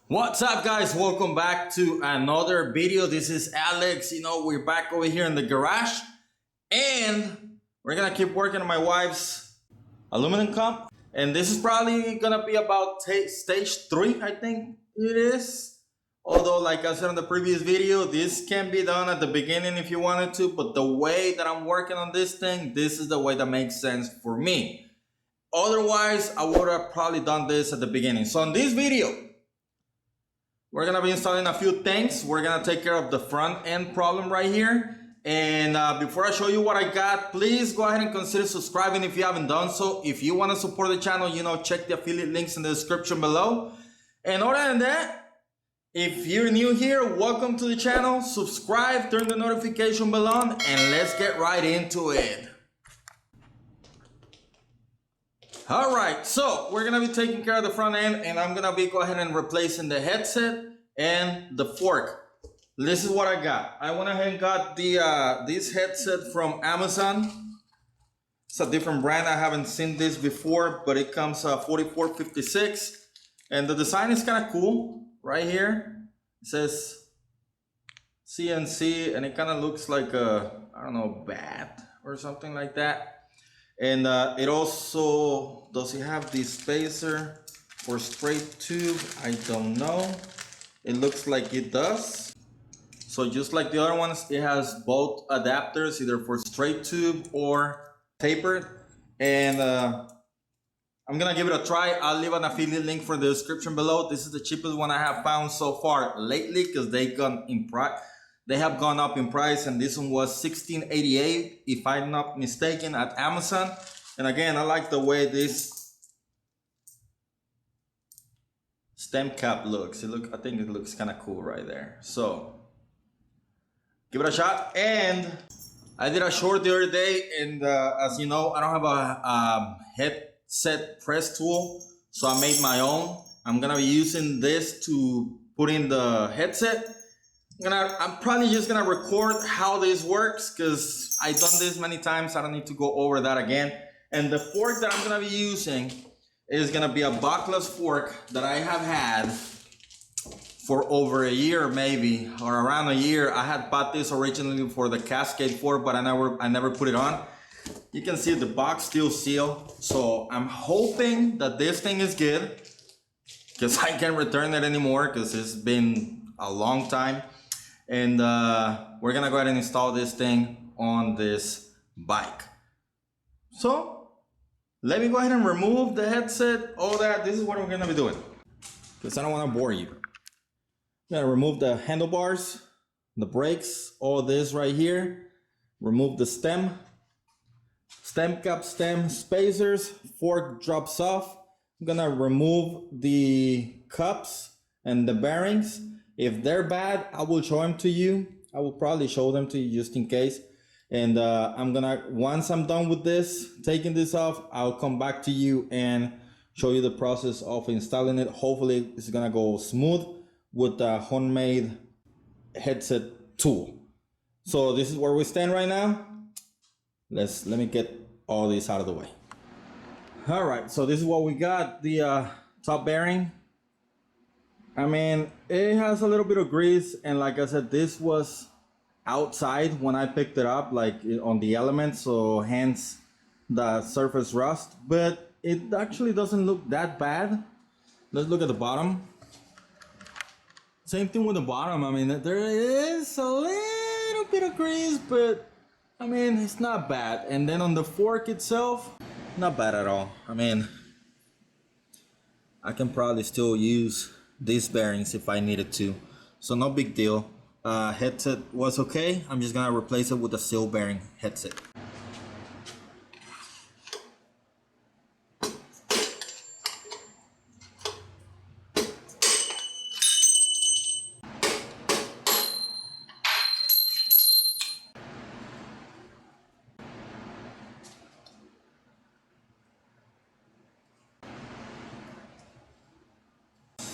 What's up, guys? Welcome back to another video. This is Alex. We're back over here in the garage and we're gonna keep working on my wife's aluminum cup, and this is probably gonna be about stage 3, I think it is. Although, like I said in the previous video, this can be done at the beginning if you wanted to, but the way that I'm working on this thing, this is the way that makes sense for me. Otherwise, I would have probably done this at the beginning. So in this video, we're gonna be installing a few things. We're gonna take care of the front end problem right here. And before I show you what I got, please go ahead and consider subscribing if you haven't done so. If you wanna support the channel, check the affiliate links in the description below. And other than that, if you're new here, welcome to the channel. Subscribe, turn the notification bell on, and let's get right into it. All right, so we're gonna be taking care of the front end, and I'm gonna be go ahead and replacing the headset and the fork. This is what I got. I went ahead and got the this headset from Amazon. It's a different brand. I haven't seen this before, but it comes 4456, and the design is kind of cool. Right here, it says CNC, and it kind of looks like a, I don't know, bat or something like that. And it also, does it have the spacer for straight tube? I don't know. It looks like it does. So just like the other ones, it has both adapters, either for straight tube or tapered. And I'm gonna give it a try. I'll leave an affiliate link for the description below. This is the cheapest one I have found so far lately, because they have gone up in price, and this one was $16.88 if I'm not mistaken at Amazon. And again, I like the way this stem cap looks. I think it looks kind of cool right there. So give it a shot. And I did a short the other day, and as you know, I don't have a headset press tool, so I made my own. I'm gonna be using this to put in the headset. I'm probably just gonna record how this works, because I've done this many times. I don't need to go over that again. And the fork that I'm gonna be using is gonna be a backless fork that I have had for over a year, maybe, or around a year. I had bought this originally for the Cascade fork, but I never put it on. You can see the box still sealed, so I'm hoping that this thing is good, because I can't return it anymore, because it's been a long time. And we're gonna go ahead and install this thing on this bike. So let me go ahead and remove the headset, all that. This is what we're gonna be doing, because I don't want to bore you. I'm gonna remove the handlebars, the brakes, all this right here. Remove the stem cap, stem spacers, fork drops off. I'm gonna remove the cups and the bearings. If they're bad, I will show them to you. I will probably show them to you just in case. And once I'm done with this, taking this off, I'll come back to you and show you the process of installing it. Hopefully it's gonna go smooth with the homemade headset tool. So this is where we stand right now. Let me get all this out of the way. All right, so this is what we got. The top bearing. I mean, it has a little bit of grease, and like I said, this was outside when I picked it up, like on the element, so hence the surface rust, but it actually doesn't look that bad. Let's look at the bottom. Same thing with the bottom. I mean, there is a little bit of grease, but I mean, it's not bad. And then on the fork itself, not bad at all. I mean, I can probably still use these bearings if I needed to, so no big deal. Headset was okay. I'm just gonna replace it with a seal bearing headset.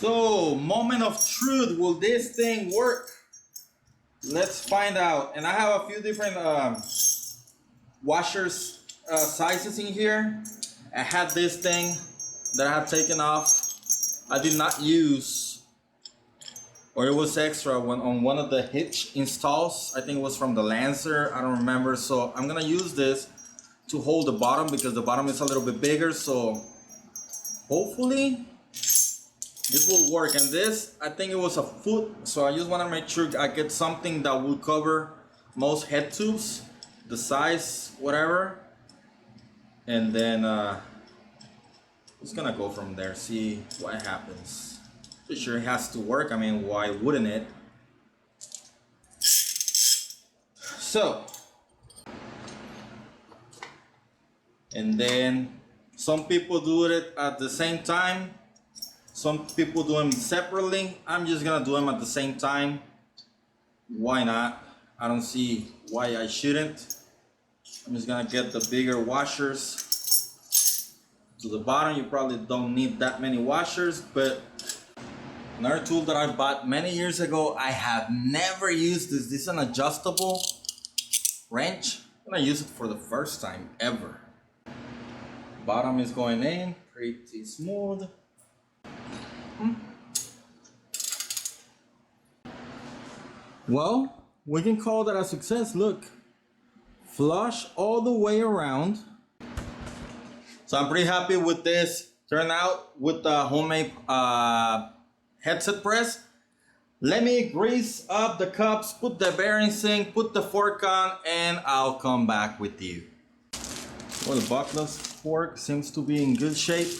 So, moment of truth, will this thing work? Let's find out. And I have a few different washers sizes in here. I had this thing that I have taken off. I did not use or it was extra when on one of the hitch installs. I think it was from the Lancer, I don't remember. So I'm gonna use this to hold the bottom because the bottom is a little bit bigger. So hopefully this will work. And this, I think it was a foot, so I just want to make sure I get something that will cover most head tubes, the size, whatever. And then just gonna go from there, see what happens. Pretty sure it has to work. I mean, why wouldn't it? So, and then some people do it at the same time. Some people do them separately. I'm just gonna do them at the same time. Why not? I don't see why I shouldn't. I'm just gonna get the bigger washers to the bottom. You probably don't need that many washers, but another tool that I bought many years ago, I have never used this. This is an adjustable wrench. I'm gonna use it for the first time ever. Bottom is going in, pretty smooth. Well, we can call that a success. Look, flush all the way around. So I'm pretty happy with this turnout with the homemade headset press. Let me grease up the cups, put the bearings in, put the fork on, and I'll come back with you. Well, the buckless fork seems to be in good shape.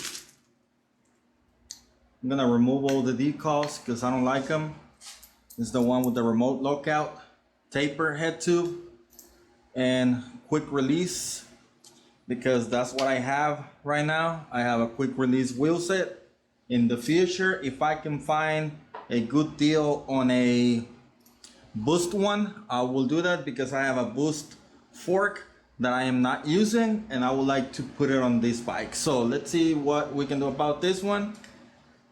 I'm gonna remove all the decals because I don't like them. This is the one with the remote lockout, taper head tube, and quick release, because that's what I have right now. I have a quick release wheel set. In the future, if I can find a good deal on a boost one, I will do that, because I have a boost fork that I am not using and I would like to put it on this bike. So let's see what we can do about this one.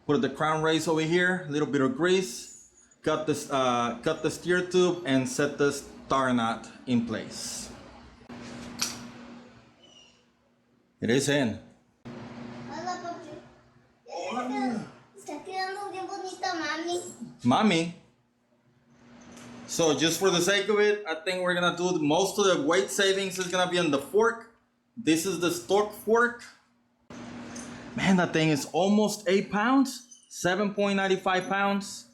Put the crown race over here, a little bit of grease, cut the steer tube, and set the star knot in place. It is in. Hola, papi. Está quedando bien bonita, mami. Mommy. So just for the sake of it, I think we're gonna do most of the weight savings is gonna be on the fork. This is the stock fork. Man, that thing is almost 8 pounds, 7.95 pounds,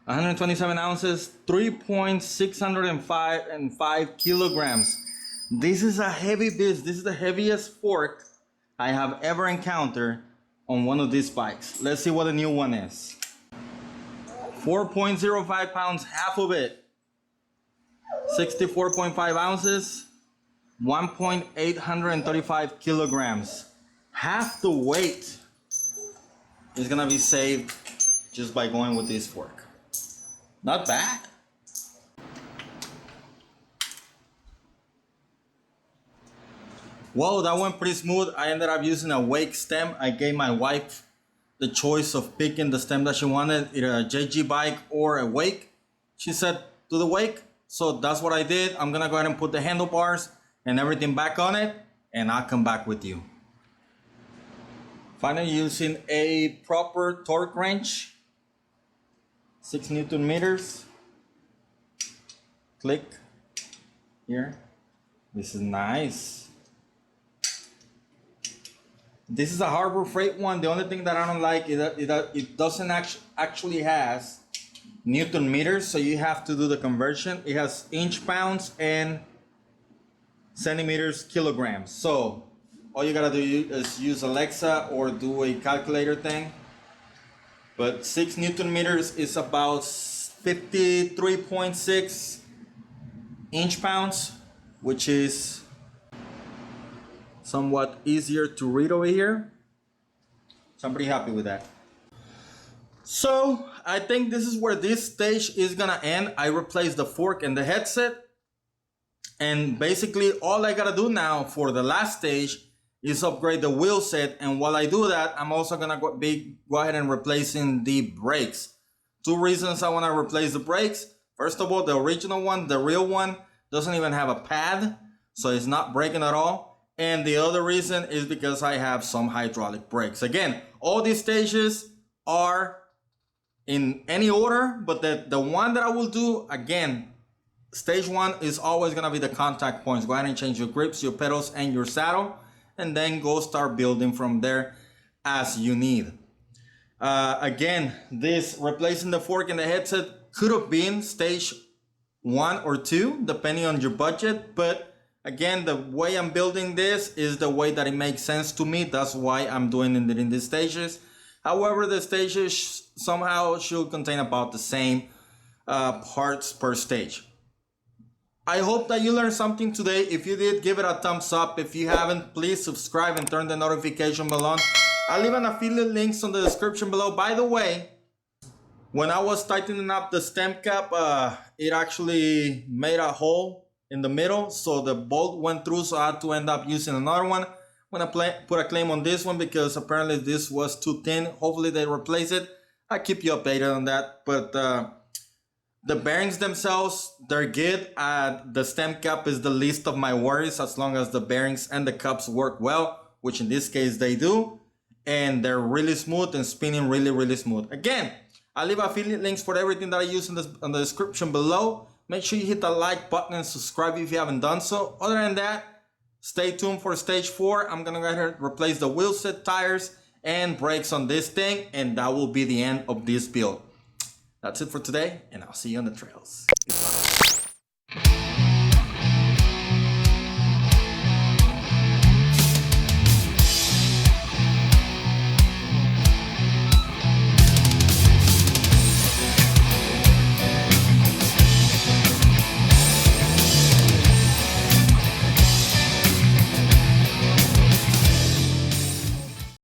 127 ounces, 3.605 kilograms. This is a heavy beast. This is the heaviest fork I have ever encountered on one of these bikes. Let's see what the new one is. 4.05 pounds, half of it. 64.5 ounces, 1.835 kilograms. Half the weight is gonna be saved just by going with this fork. Not bad. Whoa, that went pretty smooth. I ended up using a wake stem. I gave my wife the choice of picking the stem that she wanted, either a JG bike or a wake. She said, do the wake. So that's what I did. I'm gonna go ahead and put the handlebars and everything back on it, and I'll come back with you. Finally, using a proper torque wrench, 6 Newton meters. Click here. This is nice. This is a Harbor Freight one. The only thing that I don't like is that it doesn't actually has Newton meters, so you have to do the conversion. It has inch pounds and centimeters kilograms. So all you gotta do is use Alexa or do a calculator thing. But 6 Newton meters is about 53.6 inch pounds, which is somewhat easier to read over here. So I'm pretty happy with that. So I think this is where this stage is gonna end. I replaced the fork and the headset. And basically all I gotta do now for the last stage is upgrade the wheel set. And while I do that, I'm also gonna go ahead and replacing the brakes. 2 reasons I wanna replace the brakes. First of all, the original one, the real one, doesn't even have a pad, so it's not braking at all. And the other reason is because I have some hydraulic brakes. Again, all these stages are in any order, but the one that I will do, again, stage 1 is always gonna be the contact points. Go ahead and change your grips, your pedals, and your saddle, and then go start building from there as you need. Again, this replacing the fork in the headset could have been stage 1 or 2, depending on your budget, but again, the way I'm building this is the way that it makes sense to me. That's why I'm doing it in these stages. However, the stages somehow should contain about the same parts per stage. I hope that you learned something today. If you did, give it a thumbs up. If you haven't, please subscribe and turn the notification bell on. I'll leave an affiliate links on the description below. By the way, when I was tightening up the stem cap, it actually made a hole in the middle, so the bolt went through, so I had to end up using another one. I'm gonna put a claim on this one because apparently this was too thin. Hopefully they replace it. I'll keep you updated on that. But the bearings themselves, they're good. The stem cap is the least of my worries, as long as the bearings and the cups work well, which in this case they do, and they're really smooth and spinning really smooth. Again, I'll leave affiliate links for everything that I use in the description below. Make sure you hit the like button and subscribe if you haven't done so. Other than that, stay tuned for stage 4. I'm gonna go ahead and replace the wheel set, tires, and brakes on this thing, and that will be the end of this build. That's it for today, and I'll see you on the trails. Goodbye.